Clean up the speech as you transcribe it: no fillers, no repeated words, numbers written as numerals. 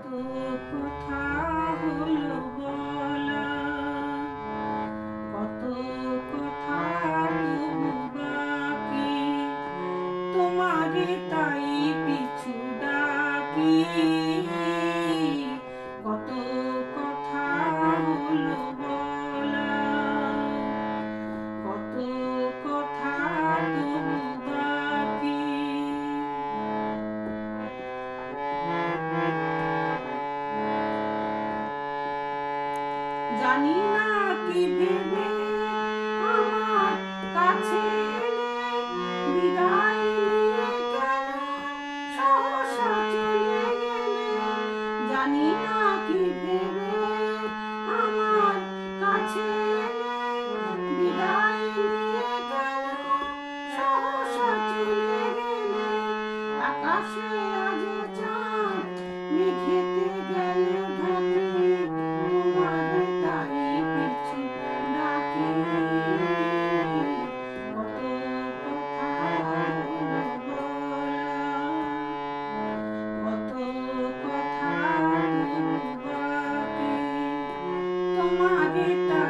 তো কথা হলো বলা, কত কথা তবু বাকি, তোমারে তাই পিছু ডাকি। কত কথা হলো বলা, কত কথা তবু বাকি। জানি না কি ভেবে আমার কাছে বিদায় নিয়ে কেন সহসা চলে গেলে। জানি না কি ভেবে আমার কাছে বিদায় নিয়ে কেন সহসা চলে গেলে। আকাশে আজ চাঁদ মেঘেতে গেল ঢাকে, তোমারে তাই পিছু ডাকি। কত কথা হলো বলা, কত কথা তবু বাকি, তোমারে তাই